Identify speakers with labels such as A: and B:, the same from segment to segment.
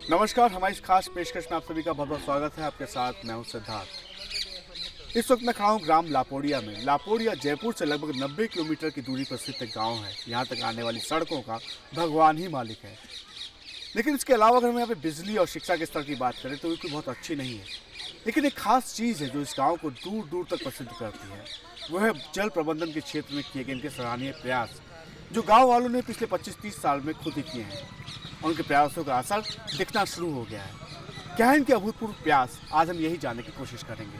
A: नमस्कार, हमारी इस खास पेशकश में आप सभी का बहुत बहुत स्वागत है। आपके साथ मैं हूं सिद्धार्थ। इस वक्त मैं खड़ा हूं ग्राम लापोड़िया में। लापोड़िया जयपुर से लगभग 90 किलोमीटर की दूरी पर स्थित एक गाँव है। यहाँ तक आने वाली सड़कों का भगवान ही मालिक है। लेकिन इसके अलावा अगर हम यहाँ पे बिजली और शिक्षा के स्तर की बात करें तो ये बहुत अच्छी नहीं है। लेकिन एक खास चीज़ है जो इस गाँव को दूर दूर तक प्रसिद्ध करती है, वो है जल प्रबंधन के क्षेत्र में किए गए इनके सराहनीय प्रयास, जो गाँव वालों ने पिछले 25-30 साल में खुद ही किए हैं। उनके प्रयासों का असर दिखना शुरू हो गया है। क्या है इनके अभूतपूर्व प्रयास, आज हम यही जानने की कोशिश करेंगे।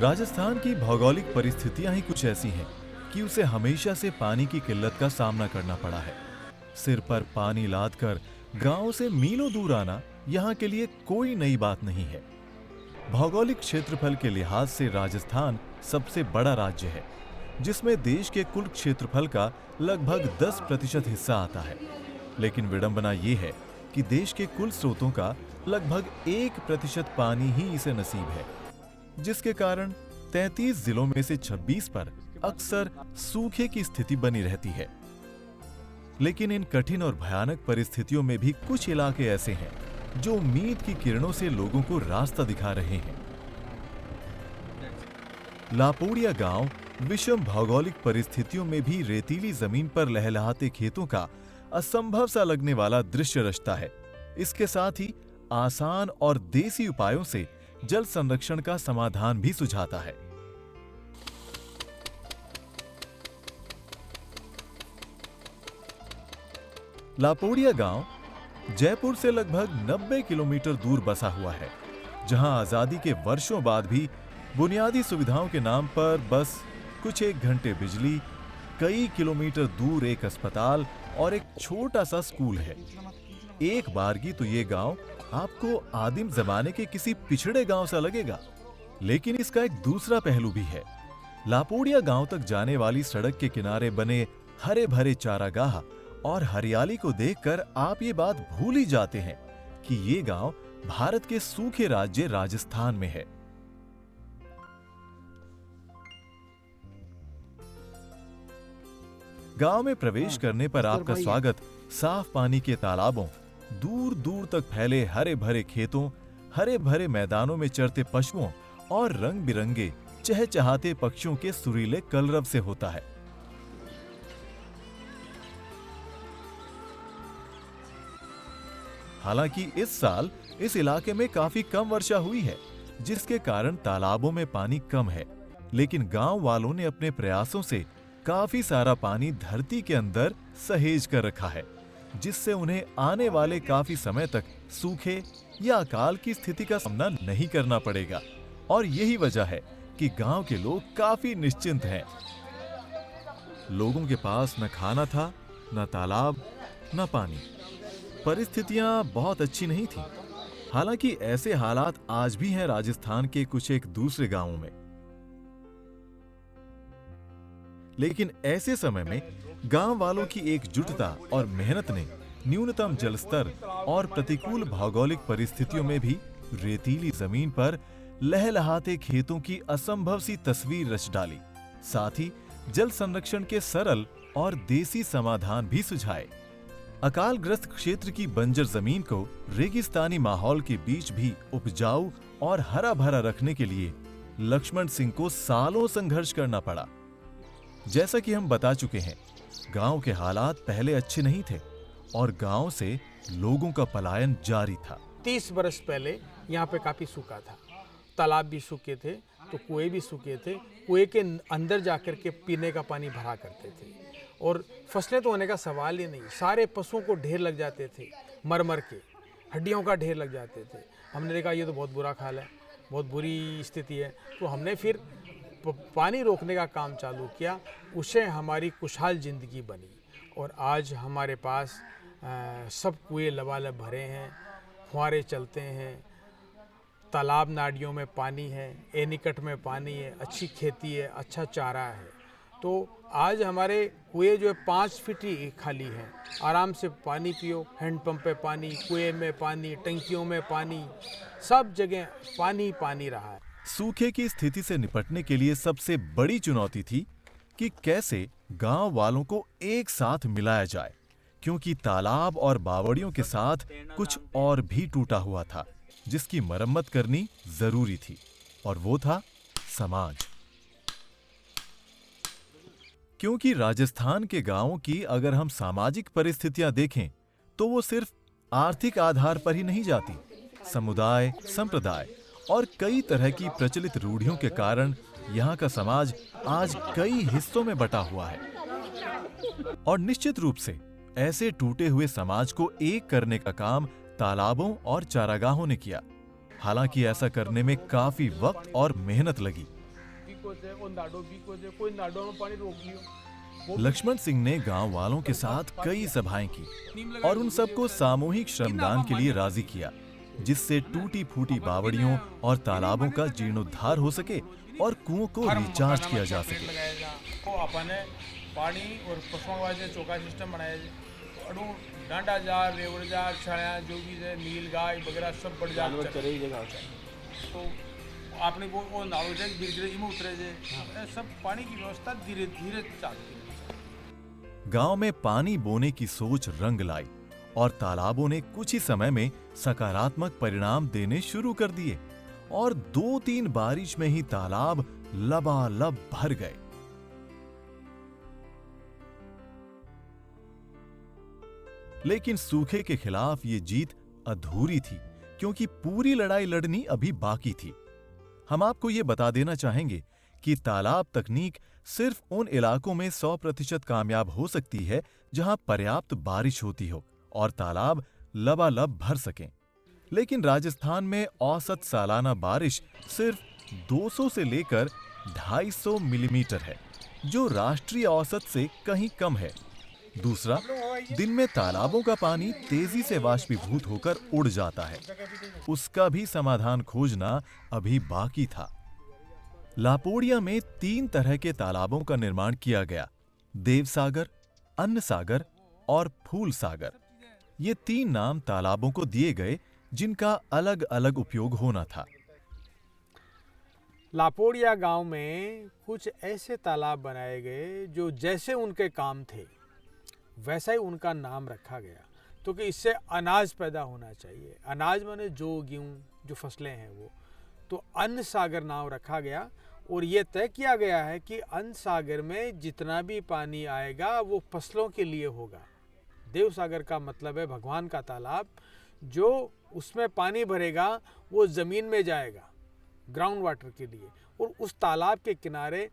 B: राजस्थान की भौगोलिक परिस्थितियां ही कुछ ऐसी हैं कि उसे हमेशा से पानी की किल्लत का सामना करना पड़ा है। सिर पर पानी लादकर गांव से मीलों दूर आना यहां के लिए कोई नई बात नहीं है। भौगोलिक क्षेत्रफल के लिहाज से राजस्थान सबसे बड़ा राज्य है, जिसमें देश के कुल क्षेत्रफल का लगभग 10% हिस्सा आता है। लेकिन विडंबना ये है कि देश के कुल स्रोतों का लगभग 1% पानी ही इसे नसीब है, जिसके कारण 33 जिलों में से 26 पर अक्सर सूखे की स्थिति बनी रहती है। लेकिन इन कठिन और भयानक परिस्थितियों में भी कुछ इलाके ऐसे हैं जो उम्मीद की किरणों से लोगों को रास्ता दिखा रहे हैं। लापोड़िया गांव विषम भौगोलिक परिस्थितियों में भी रेतीली जमीन पर लहलहाते खेतों का असंभव सा लगने वाला दृश्य रचता है। इसके साथ ही आसान और देसी उपायों से जल संरक्षण का समाधान भी सुझाता है। लापोड़िया गांव जयपुर से लगभग 90 किलोमीटर दूर बसा हुआ है, जहां आजादी के वर्षों बाद भी बुनियादी सुविधाओं के नाम पर बस कुछ एक घंटे बिजली, कई किलोमीटर दूर एक अस्पताल और एक छोटा सा स्कूल है। एक बारगी तो ये गांव आपको आदिम जमाने के किसी पिछड़े गांव सा लगेगा। लेकिन इसका एक दूसरा पहलू भी है। लापोड़िया गांव तक जाने वाली सड़क के किनारे बने हरे भरे चारागाह और हरियाली को देखकर आप ये बात भूल ही जाते हैं कि ये गांव भारत के सूखे राज्य राजस्थान में है। गांव में प्रवेश करने पर आपका स्वागत साफ पानी के तालाबों, दूर दूर तक फैले हरे भरे खेतों, हरे भरे मैदानों में चरते पशुओं और रंग बिरंगे चहचहाते पक्षियों के सुरीले कलरव से होता है। हालांकि इस साल इस इलाके में काफी कम वर्षा हुई है, जिसके कारण तालाबों में पानी कम है। लेकिन गांव वालों ने अपने प्रयासों से काफी सारा पानी धरती के अंदर सहेज कर रखा है, जिससे उन्हें आने वाले काफी समय तक सूखे या अकाल की स्थिति का सामना नहीं करना पड़ेगा। और यही वजह है कि गांव के लोग काफी निश्चिंत हैं। लोगों के पास न खाना था, न तालाब, न पानी। परिस्थितियां बहुत अच्छी नहीं थी। हालांकि ऐसे हालात आज भी हैं राजस्थान के कुछ एक दूसरे गांवों में। लेकिन ऐसे समय में गांव वालों की एकजुटता और मेहनत ने न्यूनतम जल स्तर और प्रतिकूल भौगोलिक परिस्थितियों में भी रेतीली जमीन पर लहलहाते खेतों की असंभव सी तस्वीर रच डाली। साथ ही जल संरक्षण के सरल और देसी समाधान भी सुझाए। अकालग्रस्त क्षेत्र की बंजर जमीन को रेगिस्तानी माहौल के बीच भी उपजाऊ और हरा भरा रखने के लिए लक्ष्मण सिंह को सालों संघर्ष करना पड़ा। जैसा कि हम बता चुके हैं, गांव के हालात पहले अच्छे नहीं थे और गांव से लोगों का पलायन जारी था।
C: 30 बरस पहले यहाँ पे काफी सूखा था। तालाब भी सूखे थे तो कुएं भी सूखे थे। कुएं के अंदर जाकर के पीने का पानी भरा करते थे और फसलें तो होने का सवाल ही नहीं। सारे पशुओं को ढेर लग जाते थे, मर मर के हड्डियों का ढेर लग जाते थे। हमने देखा ये तो बहुत बुरा हाल है, बहुत बुरी स्थिति है। तो हमने फिर पानी रोकने का काम चालू किया। उससे हमारी खुशहाल ज़िंदगी बनी और आज हमारे पास सब कुएं लबालब भरे हैं, फुहारे चलते हैं, तालाब नाडियों में पानी है, एनीकट में पानी है, अच्छी खेती है, अच्छा चारा है। तो आज हमारे कुएं जो है 5 फीट ही खाली हैं। आराम से पानी पियो, हैंडपम्प पे पानी, कुएं में पानी, टंकियों में पानी, सब जगह पानी पानी रहा है।
B: सूखे की स्थिति से निपटने के लिए सबसे बड़ी चुनौती थी कि कैसे गांव वालों को एक साथ मिलाया जाए, क्योंकि तालाब और बावड़ियों के साथ कुछ और भी टूटा हुआ था जिसकी मरम्मत करनी जरूरी थी, और वो था समाज। क्योंकि राजस्थान के गांवों की अगर हम सामाजिक परिस्थितियां देखें तो वो सिर्फ आर्थिक आधार पर ही नहीं जाती। समुदाय, संप्रदाय और कई तरह की प्रचलित रूढ़ियों के कारण यहाँ का समाज आज कई हिस्सों में बटा हुआ है, और निश्चित रूप से ऐसे टूटे हुए समाज को एक करने का काम तालाबों और चारागाहों ने किया। हालांकि ऐसा करने में काफी वक्त और मेहनत लगी। लक्ष्मण सिंह ने गांव वालों के साथ कई सभाएं की और उन सबको सामूहिक श्रमदान के लिए राजी किया, जिससे टूटी फूटी बावड़ियों और तालाबों का जीर्णोद्धार हो सके और कुओं को रिचार्ज किया जा सके।
C: पानी और पशुओं वाले चौका सिस्टम बनाया जाए, डांडा जार, रेवड़ जार, छाया जो भी है, नील गाय वगैरह सब बढ़ जाते हैं। तो आपने वो नालों जाए धीरे धीरे इमें उतरे जाए, सब पानी की व्यवस्था धीरे धीरे चलती है।
B: गांव में पानी बोने की सोच रंग लाई और तालाबों ने कुछ ही समय में सकारात्मक परिणाम देने शुरू कर दिए, और 2-3 बारिश में ही तालाब लबालब भर गए। लेकिन सूखे के खिलाफ ये जीत अधूरी थी, क्योंकि पूरी लड़ाई लड़नी अभी बाकी थी। हम आपको ये बता देना चाहेंगे कि तालाब तकनीक सिर्फ उन इलाकों में 100% कामयाब हो सकती है जहां पर्याप्त बारिश होती हो और तालाब लबालब भर सकें। लेकिन राजस्थान में औसत सालाना बारिश सिर्फ 200 से लेकर 250 मिलीमीटर है, जो राष्ट्रीय औसत से कहीं कम है। दूसरा, दिन में तालाबों का पानी तेजी से वाष्पीभूत होकर उड़ जाता है। उसका भी समाधान खोजना अभी बाकी था। लापोड़िया में 3 तरह के तालाबों का निर्माण किया गया: देवसागर, अन्न सागर और फूल सागर। ये 3 नाम तालाबों को दिए गए जिनका अलग अलग उपयोग होना था।
C: लापोड़िया गांव में कुछ ऐसे तालाब बनाए गए जो जैसे उनके काम थे वैसा ही उनका नाम रखा गया, तो कि इससे अनाज पैदा होना चाहिए। अनाज माने जो गेहूँ जो फसलें हैं वो, तो अन्न सागर नाम रखा गया। और ये तय किया गया है कि अन्न सागर में जितना भी पानी आएगा वो फसलों के लिए होगा। देव सागर का मतलब है भगवान का तालाब, जो उसमें पानी भरेगा वो ज़मीन में जाएगा ग्राउंड वाटर के लिए, और उस तालाब के किनारे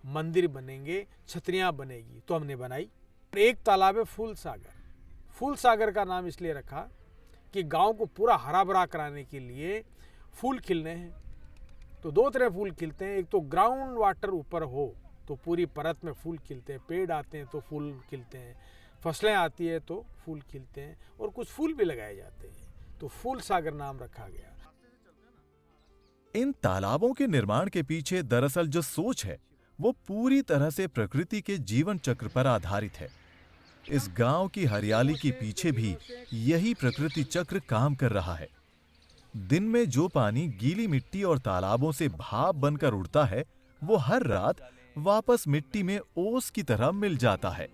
C: मंदिर बनेंगे, छतरियाँ बनेगी। तो हमने बनाई। एक तालाब है फूल सागर। फूल सागर का नाम इसलिए रखा कि गांव को पूरा हरा भरा कराने के लिए फूल खिलने हैं। तो 2 तरह फूल खिलते हैं, एक तो ग्राउंड वाटर ऊपर हो तो पूरी परत में फूल खिलते हैं, पेड़ आते हैं तो फूल खिलते हैं, फसलें आती है तो फूल खिलते हैं, और कुछ फूल भी लगाए जाते हैं। तो फूल सागर नाम रखा गया।
B: इन तालाबों के निर्माण के पीछे दरअसल जो सोच है वो पूरी तरह से प्रकृति के जीवन चक्र पर आधारित है। इस गांव की हरियाली के पीछे भी यही प्रकृति चक्र काम कर रहा है। दिन में जो पानी गीली मिट्टी और तालाबों से भाप बनकर उड़ता है, वो हर रात वापस मिट्टी में ओस की तरह मिल जाता है।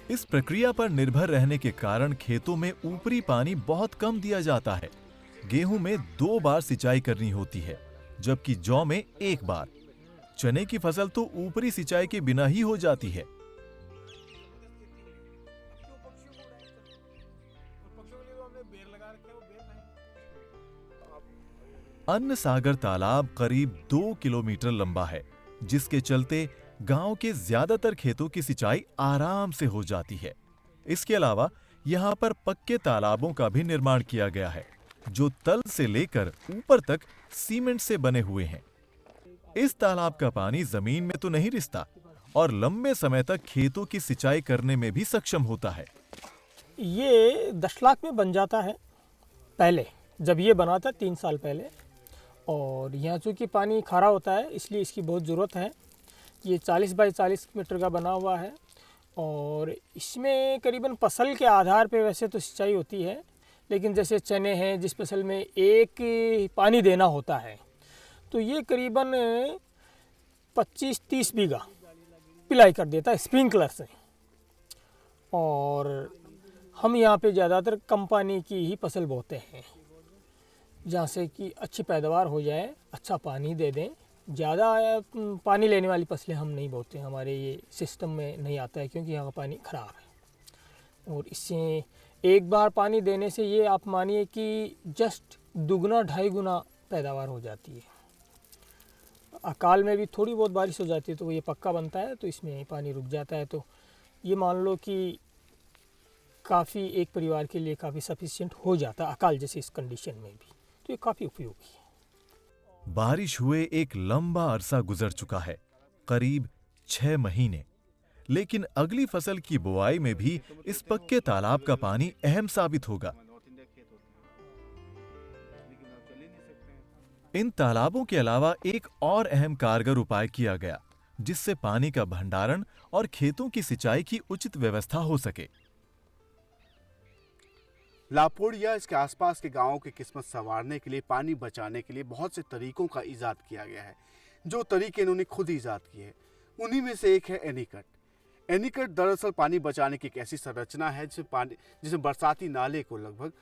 B: इस प्रक्रिया पर निर्भर रहने के कारण खेतों में ऊपरी पानी बहुत कम दिया जाता है। गेहूं में 2 बार सिंचाई करनी होती है, जबकि जौ में 1 बार। चने की फसल तो ऊपरी सिंचाई के बिना ही हो जाती है। अन्न सागर तालाब करीब 2 किलोमीटर लंबा है, जिसके चलते गांव के ज्यादातर खेतों की सिंचाई आराम से हो जाती है। इसके अलावा यहाँ पर पक्के तालाबों का भी निर्माण किया गया है, जो तल से लेकर ऊपर तक सीमेंट से बने हुए हैं। इस तालाब का पानी जमीन में तो नहीं रिसता और लंबे समय तक खेतों की सिंचाई करने में भी सक्षम होता है।
D: ये 10 लाख में बन जाता है पहले, जब ये बना था 3 साल पहले। और यहाँ चूँकि पानी खारा होता है इसलिए इसकी बहुत ज़रूरत है। ये 40 बाई 40 मीटर का बना हुआ है और इसमें करीबन फसल के आधार पे वैसे तो सिंचाई होती है, लेकिन जैसे चने हैं जिस फसल में एक पानी देना होता है, तो ये करीबन 25-30 बीघा पिलाई कर देता है स्प्रिंकलर से। और हम यहाँ पे ज़्यादातर कम पानी की ही फसल बोते हैं, जहाँ से कि अच्छी पैदावार हो जाए, अच्छा पानी दे दें। ज़्यादा पानी लेने वाली फसलें हम नहीं बोते, हमारे ये सिस्टम में नहीं आता है, क्योंकि यहाँ का पानी ख़राब है। और इससे एक बार पानी देने से ये आप मानिए कि जस्ट दुगना 2.5 गुना पैदावार हो जाती है। अकाल में भी थोड़ी बहुत बारिश हो जाती है तो ये पक्का बनता है, तो इसमें पानी रुक जाता है। तो ये मान लो कि काफ़ी एक परिवार के लिए काफ़ी सफिशिएंट हो जाता है अकाल जैसी इस कंडीशन में भी, तो ये काफ़ी उपयोगी है।
B: बारिश हुए एक लंबा अरसा गुजर चुका है, करीब 6 महीने, लेकिन अगली फसल की बुआई में भी इस पक्के तालाब का पानी अहम साबित होगा। इन तालाबों के अलावा एक और अहम कारगर उपाय किया गया, जिससे पानी का भंडारण और खेतों की सिंचाई की उचित व्यवस्था हो सके।
A: लापोड़िया इसके आसपास के गांवों की किस्मत संवारने के लिए, पानी बचाने के लिए बहुत से तरीकों का इजाद किया गया है। जो तरीके इन्होंने खुद इजाद किए हैं, उन्हीं में से एक है एनीकट। एनीकट दरअसल पानी बचाने की एक ऐसी संरचना है जिसमें बरसाती नाले को लगभग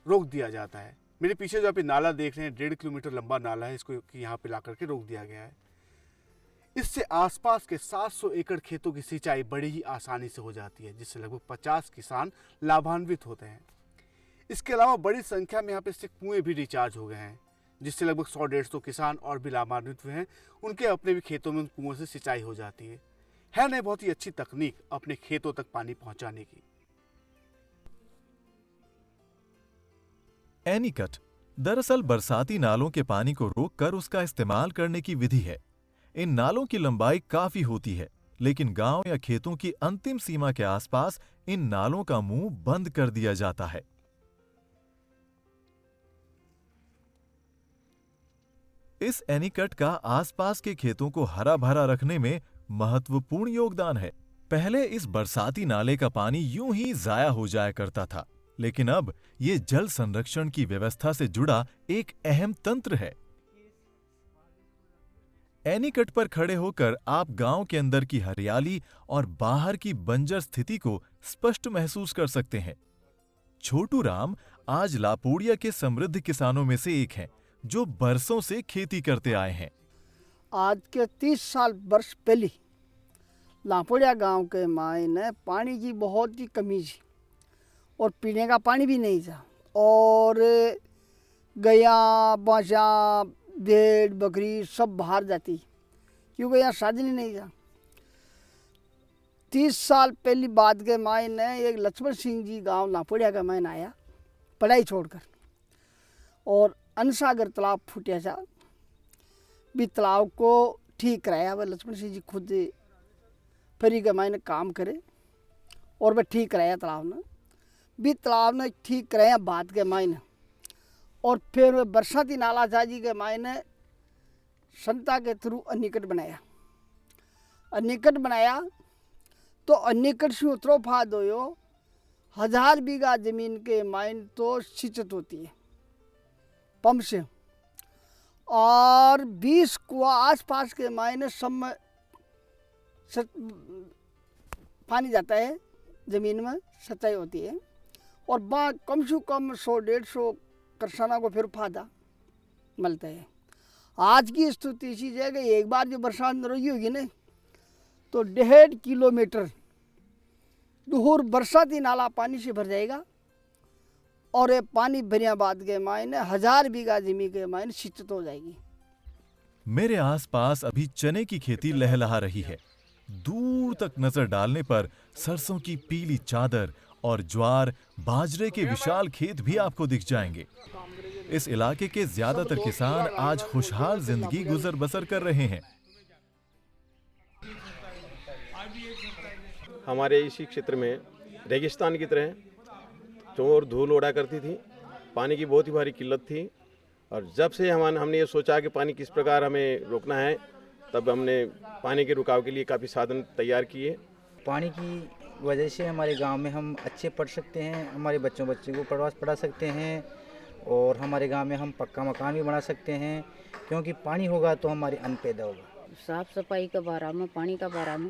A: रोक दिया जाता है। मेरे पीछे जो आप ये नाला देख रहे हैं, 1.5 किलोमीटर लंबा नाला है, इसको यहाँ पे ला करके रोक दिया गया है। इससे आसपास के 700 एकड़ खेतों की सिंचाई बड़ी ही आसानी से हो जाती है, जिससे लगभग 50 किसान लाभान्वित होते हैं। इसके अलावा बड़ी संख्या में यहाँ पे से कुएं भी रिचार्ज हो गए हैं, जिससे लगभग 100-150 किसान और भी लाभान्वित हुए हैं। उनके अपने भी खेतों में उन कुओं से सिंचाई हो जाती है ना। बहुत ही अच्छी तकनीक अपने खेतों तक पानी पहुंचाने की।
B: एनीकट दरअसल बरसाती नालों के पानी को रोककर उसका इस्तेमाल करने की विधि है। इन नालों की लंबाई काफी होती है, लेकिन गांव या खेतों की अंतिम सीमा के आसपास इन नालों का मुंह बंद कर दिया जाता है। इस एनीकट का आसपास के खेतों को हरा भरा रखने में महत्वपूर्ण योगदान है। पहले इस बरसाती नाले का पानी यूं ही जाया हो जाया करता था, लेकिन अब ये जल संरक्षण की व्यवस्था से जुड़ा एक अहम तंत्र है। एनीकट पर खड़े होकर आप गांव के अंदर की हरियाली और बाहर की बंजर स्थिति को स्पष्ट महसूस कर सकते हैं। छोटू राम आज लापोड़िया के समृद्ध किसानों में से एक हैं, जो बरसों से खेती करते आए हैं।
E: आज के 30 वर्ष पहले लापोड़िया गांव के मायने पानी की बहुत ही कमी थी और पीने का पानी भी नहीं था। और गैया, बांसा, भेड़, बकरी सब बाहर जाती, क्योंकि यहाँ साधन ही नहीं था। 30 साल पहली बात के मायने एक लक्ष्मण सिंह जी गांव लापोड़िया का मायने आया पढ़ाई छोड़कर, और अनसागर तालाब फूटा था। भी तालाब को ठीक कराया, वह लक्ष्मण सिंह जी खुद फ्री के मायने काम करे और वह ठीक कराया तालाब ने। भी तालाब ने ठीक कराया बाद के मायने, और फिर वह बरसाती नाला जाजी के मायने संता के थ्रू एनीकट बनाया। एनीकट बनाया तो एनीकट से उतरो फाद हो 1000 बीघा जमीन के मायने तो सिंचित होती है पंप से, और 20 कुआ आसपास के मायने सब में पानी जाता है, ज़मीन में सिंचाई होती है। और कम से कम 100-150 किसानों को फिर फायदा मिलता है। आज की स्थिति इसी है कि एक बार जो बरसात रही होगी ना, तो 1.5 किलोमीटर दूर बरसाती नाला पानी से भर जाएगा, और ये पानी भरिया बाद के मायने 1000 बीघा जमीन के मायने सिंचित हो जाएगी।
B: मेरे आसपास अभी चने की खेती लहलहा रही है। दूर तक नजर डालने पर सरसों की पीली चादर और ज्वार, बाजरे के विशाल खेत भी आपको दिख जाएंगे। इस इलाके के ज्यादातर किसान आज खुशहाल जिंदगी गुजर बसर कर रहे हैं।
F: हमारे इसी क्षेत्र में रेगिस्तान की तरह चोर धूल उड़ा करती थी, पानी की बहुत ही भारी किल्लत थी। और जब से हमने ये सोचा कि पानी किस प्रकार हमें रोकना है, तब हमने पानी के रुकाव के लिए काफ़ी साधन तैयार किए।
G: पानी की वजह से हमारे गांव में हम अच्छे पढ़ सकते हैं, हमारे बच्चों को पढ़ा सकते हैं और हमारे गांव में हम पक्का मकान भी बना सकते हैं, क्योंकि पानी होगा तो हमारे अन्न पैदा होगा।
H: साफ सफाई का बारा में, पानी का बारा में,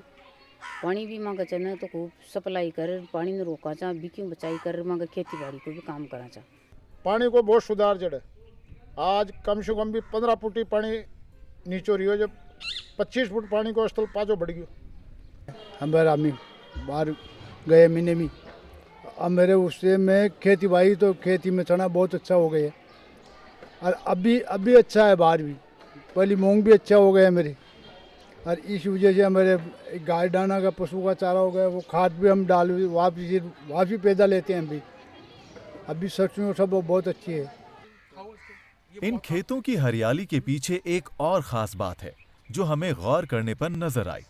H: पानी भी मांगा चने तो खूब सप्लाई कर, पानी ने रोका चाह बिक्यों बचाई कर, मांगा खेती बाड़ी को भी काम करा चाह।
I: पानी को बहुत सुधार जड़े, आज कम से कम भी 15 फुट ही पानी नीचे रही हो, जब 25 फुट पानी को स्थल पाँचों बढ़ गयो।
J: हमारे आदमी बाहर गए महीने में, अब मेरे उससे में खेती बाड़ी तो खेती में चना बहुत अच्छा हो गया, और अभी अच्छा है, बाहर भी पहली मूंग भी अच्छा हो गया मेरे, और इस वजह से हमारे गाय डाना का पशु का चारा हो गया, वो खाद भी हम डाल वापसी पैदा लेते हैं। अभी सरसों सब बहुत अच्छी है।
B: इन खेतों की हरियाली के पीछे एक और खास बात है जो हमें गौर करने पर नजर आई।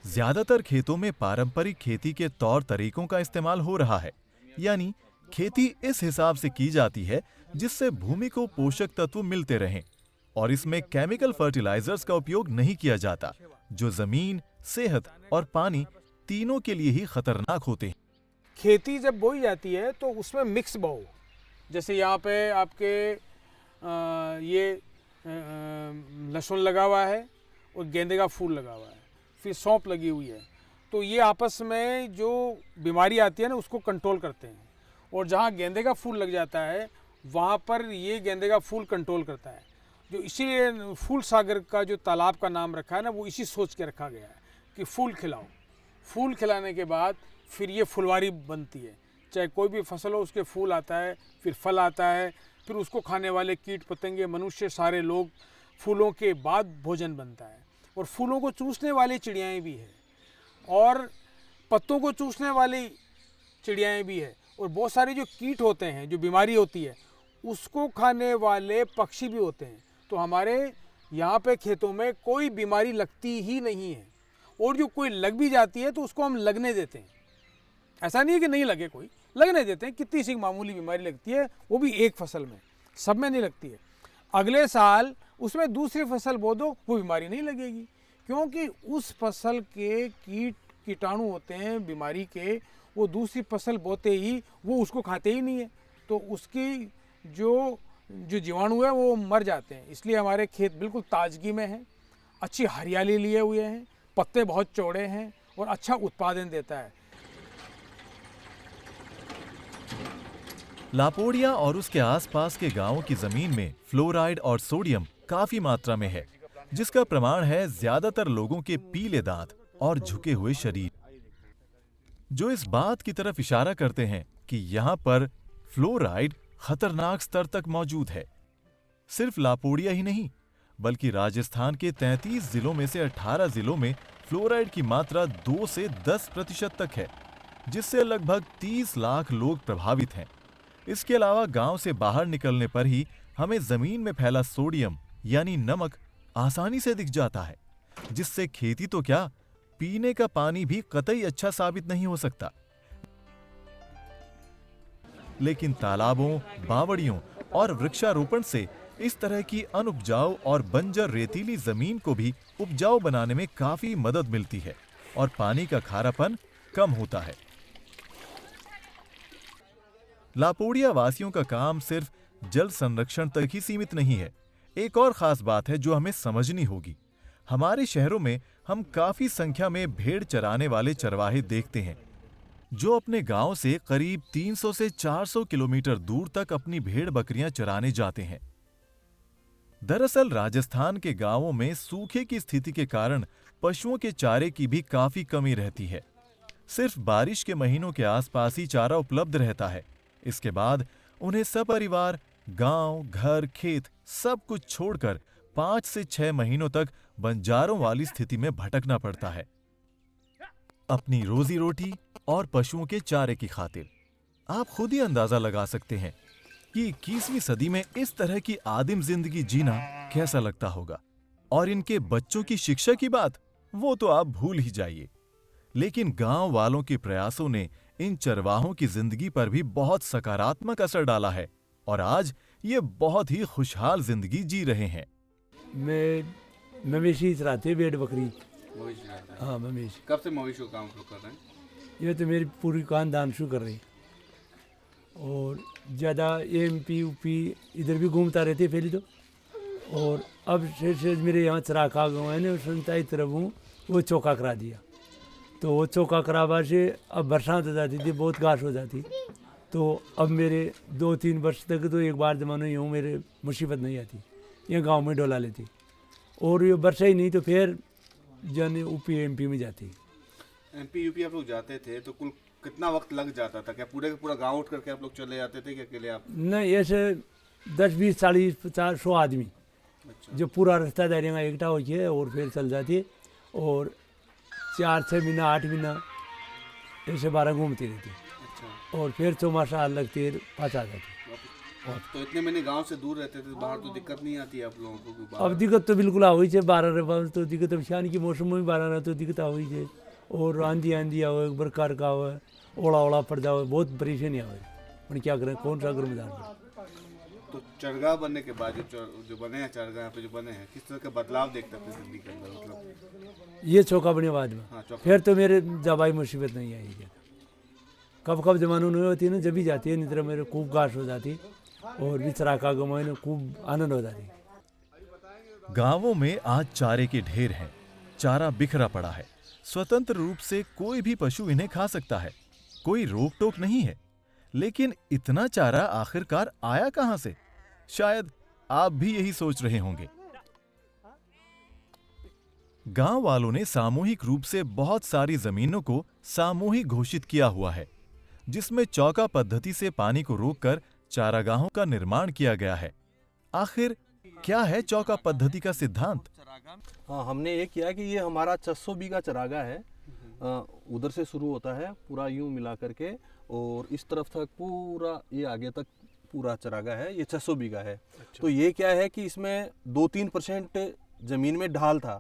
B: ज्यादातर खेतों में पारंपरिक खेती के तौर तरीकों का इस्तेमाल हो रहा है, यानी खेती इस हिसाब से की जाती है जिससे भूमि को पोषक तत्व मिलते रहें, और इसमें केमिकल फर्टिलाइजर्स का उपयोग नहीं किया जाता, जो जमीन, सेहत और पानी तीनों के लिए ही खतरनाक होते हैं।
C: खेती जब बोई जाती है तो उसमें मिक्स बोओ, जैसे यहाँ पे आपके ये लहसुन लगा हुआ है और गेंदे का फूल लगा हुआ है, फिर सौंफ लगी हुई है, तो ये आपस में जो बीमारी आती है ना उसको कंट्रोल करते हैं। और जहाँ गेंदे का फूल लग जाता है वहाँ पर ये गेंदे का फूल कंट्रोल करता है, जो इसीलिए फूल सागर का जो तालाब का नाम रखा है ना, वो इसी सोच के रखा गया है कि फूल खिलाओ। फूल खिलाने के बाद फिर ये फुलवारी बनती है, चाहे कोई भी फसल हो उसके फूल आता है, फिर फल आता है, फिर उसको खाने वाले कीट पतंगे, मनुष्य, सारे लोग, फूलों के बाद भोजन बनता है। और फूलों को चूसने वाली चिड़ियाएँ भी है, और पत्तों को चूसने वाली चिड़ियाएँ भी है, और बहुत सारे जो कीट होते हैं, जो बीमारी होती है उसको खाने वाले पक्षी भी होते हैं। तो हमारे यहाँ पे खेतों में कोई बीमारी लगती ही नहीं है, और जो कोई लग भी जाती है तो उसको हम लगने देते हैं। ऐसा नहीं है कि नहीं लगे, कोई लगने देते हैं। कितनी सी मामूली बीमारी लगती है, वो भी एक फसल में, सब में नहीं लगती है। अगले साल उसमें दूसरी फसल बो दो, वो बीमारी नहीं लगेगी, क्योंकि उस फसल के कीटाणु होते हैं बीमारी के, वो दूसरी फसल बोते ही वो उसको खाते ही नहीं है, तो उसकी जो जीवाणु है वो मर जाते हैं। इसलिए हमारे खेत बिल्कुल ताजगी में हैं, अच्छी हरियाली लिए हुए हैं, पत्ते बहुत चौड़े हैं और अच्छा उत्पादन देता है।
B: लापोड़िया और उसके आसपास के गांवों की जमीन में फ्लोराइड और सोडियम काफी मात्रा में है, जिसका प्रमाण है ज्यादातर लोगों के पीले दांत और झुके हुए शरीर, जो इस बात की तरफ इशारा करते हैं कि यहाँ पर फ्लोराइड खतरनाक स्तर तक मौजूद है। सिर्फ लापोड़िया ही नहीं, बल्कि राजस्थान के 33 जिलों में से 18 जिलों में फ्लोराइड की मात्रा 2 से 10% तक है, जिससे लगभग 30 लाख लोग प्रभावित हैं। इसके अलावा गांव से बाहर निकलने पर ही हमें जमीन में फैला सोडियम यानी नमक आसानी से दिख जाता है, जिससे खेती तो क्या, पीने का पानी भी कतई अच्छा साबित नहीं हो सकता। लेकिन तालाबों, बावड़ियों और वृक्षारोपण से इस तरह की अनउपजाऊ और बंजर रेतीली जमीन को भी उपजाऊ बनाने में काफी मदद मिलती है और पानी का खारापन कम होता है। लापोड़िया वासियों का काम सिर्फ जल संरक्षण तक ही सीमित नहीं है। एक और खास बात है जो हमें समझनी होगी। हमारे शहरों में हम काफी संख्या में भेड़ चराने वाले चरवाहे देखते हैं, जो अपने गांव से करीब 300 से 400 किलोमीटर दूर तक अपनी भेड़ बकरियां चराने जाते हैं। दरअसल राजस्थान के गांवों में सूखे की स्थिति के कारण पशुओं के चारे की भी काफी कमी रहती है। सिर्फ बारिश के महीनों के आसपास ही चारा उपलब्ध रहता है। इसके बाद उन्हें सपरिवार गांव, घर, खेत सब कुछ छोड़कर 5 से 6 महीनों तक बंजारों वाली स्थिति में भटकना पड़ता है, अपनी रोजी रोटी और पशुओं के चारे की खातिर। आप खुद ही अंदाजा लगा सकते हैं कि 21वीं सदी में इस तरह की आदिम जिंदगी जीना कैसा लगता होगा। और इनके बच्चों की शिक्षा की बात, वो तो आप भूल ही जाइए। लेकिन गांव वालों के प्रयासों ने इन चरवाहों की जिंदगी पर भी बहुत सकारात्मक असर डाला है और आज ये बहुत ही खुशहाल जिंदगी जी रहे हैं।
K: मवेशी चराते, भेड़ बकरी।
A: मवेशी रहता है।
K: हाँ, मवेशी।
A: कब से मवेशी का काम शुरू कर रहे हैं?
K: ये तो मेरी पूरी खानदान शू कर रही और ज़्यादा MP UP इधर भी घूमता रहते पहले तो, और अब से मेरे यहाँ चराखा गाँव है ना संताई तरफ हूँ, वो चौका करा दिया। तो वो चौका करावा से अब बरसात हो जाती थी, बहुत घास हो जाती, तो अब मेरे 2-3 वर्ष तक तो एक बार जमाने यूँ मेरे मुसीबत नहीं आती, ये गांव में डोला लेती, और ये वर्षा ही नहीं तो फिर जाने UP MP में जाती।
A: MP UP आप लोग जाते थे तो कुल कितना वक्त लग जाता था? क्या पूरे का पूरा गांव उठ करके आप लोग चले जाते थे कि अकेले आप?
K: नहीं, ऐसे 10 20 40 50 100 आदमी जो पूरा रास्ता दायरेगा इकट्ठा हो गया और फिर चल जाती, और 4-6 महीना 8 महीना ऐसे 12 घूमती रहती, और फिर चौमासा लगती है पाँच आ जाती।
A: तो इतने महीने गांव से दूर रहते थे, बाहर तो दिक्कत नहीं आती आप लोगों को?
K: अब दिक्कत तो बिल्कुल हुई है, 12 रहे तो दिक्कत, अब शान की मौसम में 12 रहे तो दिक्कत हुई है, और आंधी आवे बरकार का आवे, ओला पड़ जाओ, बहुत परेशानी आवे, पर क्या करें, कौन सा घर में जाना।
A: तो चरगाह बनने के बाद जो बने हैं चरगाह पे जो बने हैं, किस तरह का बदलाव देखते हैं जिंदगी के अंदर? मतलब
K: ये चौका बने बाद में फिर तो मेरे दवाई मुसीबत नहीं आई है, कब जमानों नहीं होती ना, जब भी जाती है, नहीं तरह मेरे खूब घास हो जाती और बिचरा का गमाई ने खूब आनंद हो जाती।
B: गांवों में आज चारे के ढेर हैं, चारा बिखरा पड़ा है, स्वतंत्र रूप से कोई भी पशु इन्हें खा सकता है, कोई रोक टोक नहीं है। लेकिन इतना चारा आखिरकार आया कहां से? शायद आप भी यही सोच रहे होंगे। गांव वालों ने सामूहिक रूप से बहुत सारी जमीनों को सामूहिक घोषित किया हुआ है, जिसमें चौका पद्धति से पानी को रोककर चारागाहों का निर्माण किया गया है। आखिर क्या है चौका पद्धति का सिद्धांत?
L: हाँ, हमने ये किया कि ये हमारा 600 बीघा चरागा है, उधर से शुरू होता है पूरा यूं मिला करके, और इस तरफ तक पूरा ये आगे तक पूरा चरागा है, ये 600 बीघा है। तो ये क्या है कि इसमें 2-3% जमीन में ढाल था,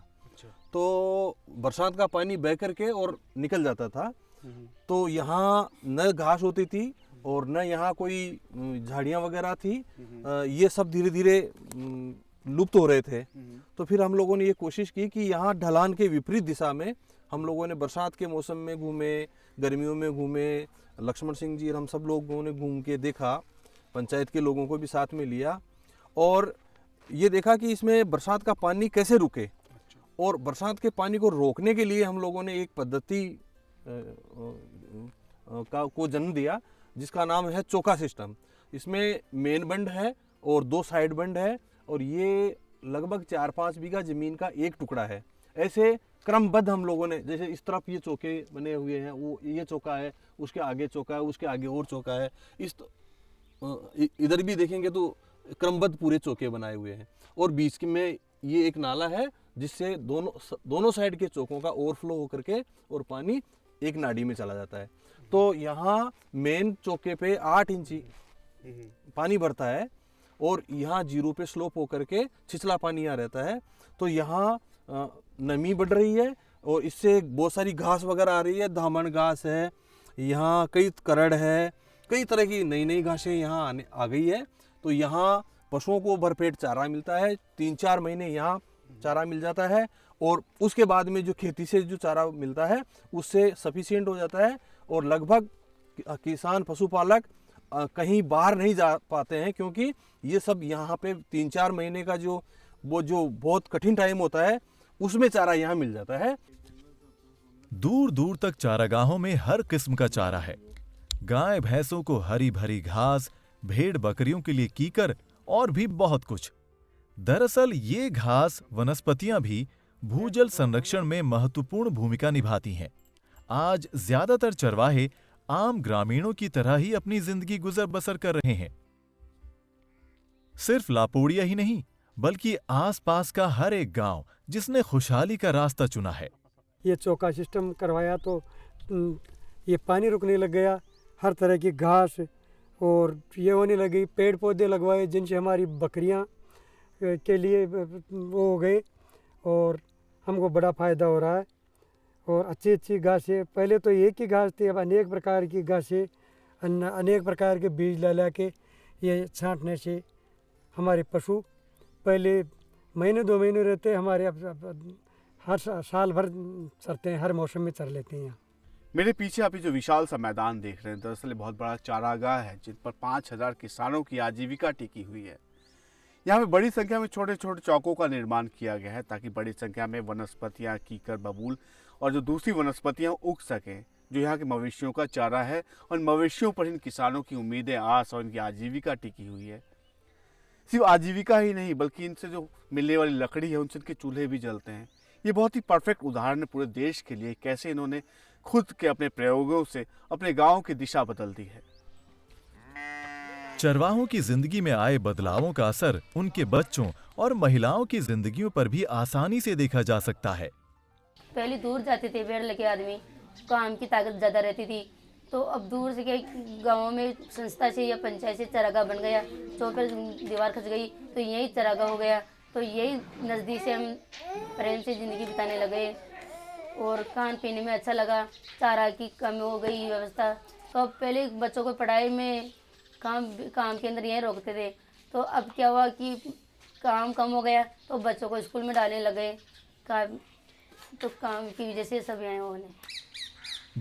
L: तो बरसात का पानी बह करके और निकल जाता था, तो यहाँ न घास होती थी और न यहाँ कोई झाड़ियाँ वगैरह थी, ये सब धीरे धीरे लुप्त हो रहे थे। तो फिर हम लोगों ने ये कोशिश की कि यहाँ ढलान के विपरीत दिशा में हम लोगों ने बरसात के मौसम में घूमे, गर्मियों में घूमे, लक्ष्मण सिंह जी और हम सब लोगों ने घूम के देखा, पंचायत के लोगों को भी साथ में लिया, और ये देखा कि इसमें बरसात का पानी कैसे रुके, और बरसात के पानी को रोकने के लिए हम लोगों ने एक पद्धति को जन्म दिया जिसका नाम है चौका सिस्टम। इसमें मेन बंड है और 2 साइड बंड है, और ये लगभग 4-5 बीघा जमीन का एक टुकड़ा है। ऐसे क्रमबद्ध हम लोगों ने, जैसे इस तरफ ये चौके बने हुए हैं, वो ये चौका है, उसके आगे चौका है, उसके आगे और चौका है, इधर भी देखेंगे तो क्रमबद्ध पूरे चौके बनाए हुए हैं, और बीच में ये एक नाला है जिससे दोनों साइड के चौकों का ओवरफ्लो होकर के और पानी एक नाड़ी में चला जाता है। तो यहाँ मेन चौके पे 8 इंची पानी भरता है, और यहाँ जीरो पे स्लोप होकर के छिछला पानी यहाँ रहता है। तो यहाँ नमी बढ़ रही है, और इससे बहुत सारी घास वगैरह आ रही है, धामन घास है, यहाँ कई करड़ है, कई तरह की नई नई घासें यहाँ आ गई है। तो यहाँ पशुओं को भरपेट चारा मिलता है, 3-4 महीने यहाँ चारा मिल जाता है, और उसके बाद में जो खेती से जो चारा मिलता है उससे सफिशिएंट हो जाता है, और लगभग किसान पशुपालक कहीं बाहर नहीं जा पाते हैं, क्योंकि ये सब यहाँ पे 3-4 महीने का जो बहुत कठिन टाइम होता है उसमें चारा यहाँ मिल जाता है।
B: दूर दूर तक चारागाहों में हर किस्म का चारा है। गाय भैंसों को हरी भरी घास, भेड़ बकरियों के लिए कीकर और भी बहुत कुछ। दरअसल ये घास वनस्पतियां भी भूजल संरक्षण में महत्वपूर्ण भूमिका निभाती हैं। आज ज्यादातर चरवाहे आम ग्रामीणों की तरह ही अपनी जिंदगी गुजर बसर कर रहे हैं। सिर्फ लापोड़िया ही नहीं, बल्कि आसपास का हर एक गांव जिसने खुशहाली का रास्ता चुना है।
M: ये चौका सिस्टम करवाया तो ये पानी रुकने लग गया, हर तरह की घास और ये होने लगी, पेड़ पौधे लगवाए जिनसे हमारी बकरियां के लिए वो हो गए, और हमको बड़ा फ़ायदा हो रहा है। और अच्छी अच्छी घासें, पहले तो एक ही घास थी, अब अनेक प्रकार की घासें, अनेक प्रकार के बीज ला के ये छांटने से हमारे पशु पहले महीने 2 महीने रहते, हमारे अब हर साल भर चरते हैं, हर मौसम में चर लेते हैं।
A: मेरे पीछे आप ये जो विशाल सा मैदान देख रहे हैं, दरअसल बहुत बड़ा चारागाह है जिन पर 5000 किसानों की आजीविका टिकी हुई है। यहाँ पे बड़ी संख्या में छोटे छोटे चौकों का निर्माण किया गया है ताकि बड़ी संख्या में वनस्पतियाँ, कीकर, बबूल और जो दूसरी वनस्पतियाँ उग सकें, जो यहाँ के मवेशियों का चारा है। और मवेशियों पर इन किसानों की उम्मीदें, आस और इनकी आजीविका टिकी हुई है। सिर्फ आजीविका ही नहीं बल्कि इनसे जो मिलने वाली लकड़ी है उनसे इनके चूल्हे भी जलते हैं। ये बहुत ही परफेक्ट उदाहरण है पूरे देश के लिए कैसे इन्होंने खुद के अपने प्रयोगों से अपने गांव की दिशा बदल दी है।
B: चरवाहों की जिंदगी में आए बदलावों का असर उनके बच्चों और महिलाओं की जिंदगियों पर भी आसानी से देखा जा सकता है।
N: पहले दूर जाते थे पेड़ लेके आदमी, काम की ताकत ज़्यादा रहती थी, तो अब दूर से क्या गाँवों में संस्था से या पंचायत से चरागाह बन गया, चौक पर दीवार खच गई तो यही चरागाह हो गया। तो यही नज़दीक से हम प्रेम से ज़िंदगी बिताने लगे और खान पीने में अच्छा लगा, चारा की कमी हो गई व्यवस्था। तो अब पहले बच्चों को पढ़ाई में काम के अंदर यहीं रोकते थे, तो अब क्या हुआ कि काम कम हो गया तो बच्चों को स्कूल में डालने लगे, तो काम की वजह से सब यहाँ होने।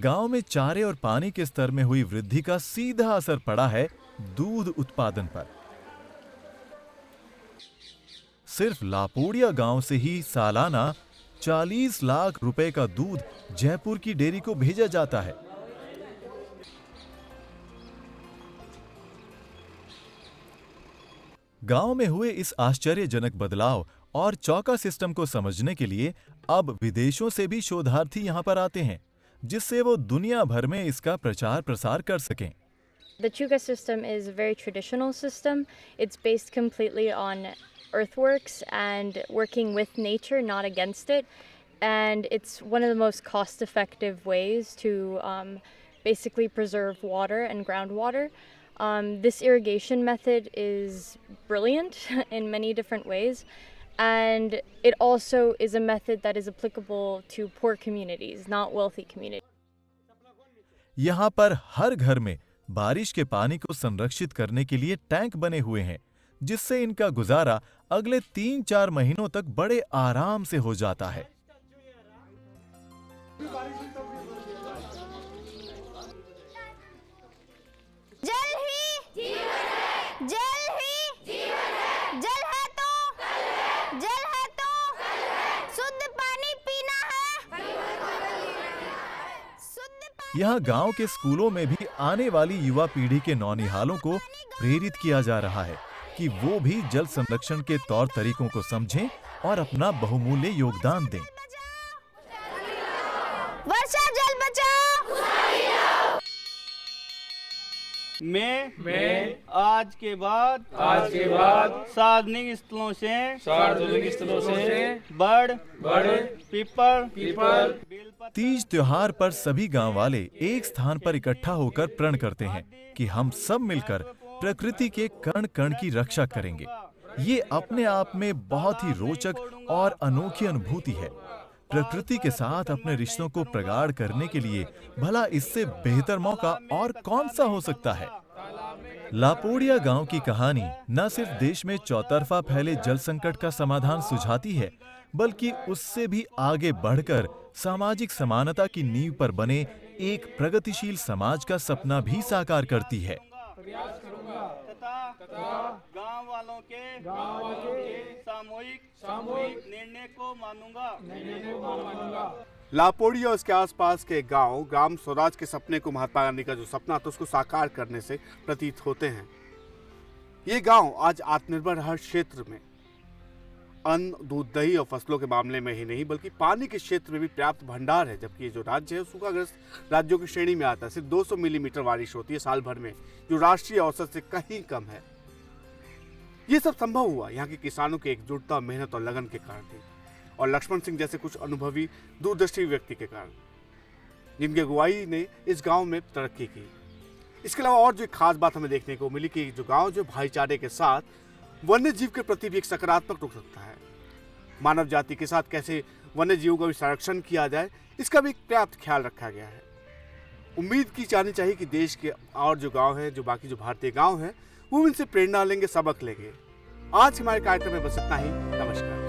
B: गांव में चारे और पानी के स्तर में हुई वृद्धि का सीधा असर पड़ा है दूध उत्पादन पर। सिर्फ लापोड़िया गांव से ही सालाना 40 लाख रुपए का दूध जयपुर की डेयरी को भेजा जाता है। गांव में हुए इस आश्चर्यजनक बदलाव और चौका सिस्टम को समझने के लिए अब विदेशों से भी शोधार्थी यहां पर आते हैं, जिससे वो दुनिया भर में इसका प्रचार प्रसार कर सकें।
O: The Chuka system is a very traditional system. It's based completely on earthworks and working with nature, not against it. And it's one of the most cost-effective ways to basically preserve water and groundwater. This irrigation method is brilliant in many different ways. And it also is a method that is applicable to poor communities, not wealthy communities.
B: यहाँ पर हर घर में बारिश के पानी को संरक्षित करने के लिए टैंक बने हुए हैं, जिससे इनका गुजारा अगले 3-4 महीनों तक बड़े आराम से हो जाता है।
P: जल ही जीवन है, जल ही जीवन है, जल है तो शुद्ध पानी पीना है।
B: यहाँ गांव के स्कूलों में भी आने वाली युवा पीढ़ी के नौनिहालों को प्रेरित किया जा रहा है कि वो भी जल संरक्षण के तौर तरीकों को समझें और अपना बहुमूल्य योगदान दें।
P: वर्षा जल बचाओ।
Q: मैं आज के बाद सार्वजनिक स्थलों से बड़ पीपल
B: तीज त्योहार पर सभी गांव वाले एक स्थान पर इकट्ठा होकर प्रण करते हैं कि हम सब मिलकर प्रकृति के कण कण की रक्षा करेंगे। ये अपने आप में बहुत ही रोचक और अनोखी अनुभूति है। प्रकृति के साथ अपने रिश्तों को प्रगाढ़ करने के लिए भला इससे बेहतर मौका और कौन सा हो सकता है। लापोड़िया गांव की कहानी न सिर्फ देश में चौतरफा फैले जल संकट का समाधान सुझाती है, बल्कि उससे भी आगे बढ़कर सामाजिक समानता की नींव पर बने एक प्रगतिशील समाज का सपना भी साकार करती है।
Q: गांव वालों के सामूहिक निर्णय को मानूंगा।
A: लापोड़िया और इसके आसपास के गांव ग्राम स्वराज के सपने को, महात्मा गांधी का जो सपना था उसको साकार करने से प्रतीत होते हैं। ये गांव आज आत्मनिर्भर हर क्षेत्र में अन्न, दूध, दही और फसलों के मामले में ही नहीं बल्कि पानी के क्षेत्र में भी पर्याप्त भंडार है। जबकि ये जो राज्य है सूखाग्रस्त राज्यों की श्रेणी में आता है। सिर्फ 200 मिलीमीटर बारिश होती है साल भर में, जो राष्ट्रीय औसत से कहीं कम है। ये सब संभव हुआ यहाँ के किसानों की एकजुटता, मेहनत और लगन के कारण थी, और लक्ष्मण सिंह जैसे कुछ अनुभवी दूरदर्शी व्यक्ति के कारण, जिनकी अगुवाई ने इस गांव में तरक्की की। इसके अलावा और जो खास बात हमें देखने को मिली कि जो गांव जो भाईचारे के साथ वन्य जीव के प्रति भी एक सकारात्मक रुख रखता है। मानव जाति के साथ कैसे वन्य जीवों का भी संरक्षण किया जाए, इसका भी पर्याप्त ख्याल रखा गया है। उम्मीद की जानी चाहिए कि देश के और जो गांव हैं, जो बाकी जो भारतीय गांव हैं, वो इनसे प्रेरणा लेंगे, सबक लेंगे। आज हमारे कार्यक्रम में बस इतना ही। नमस्कार।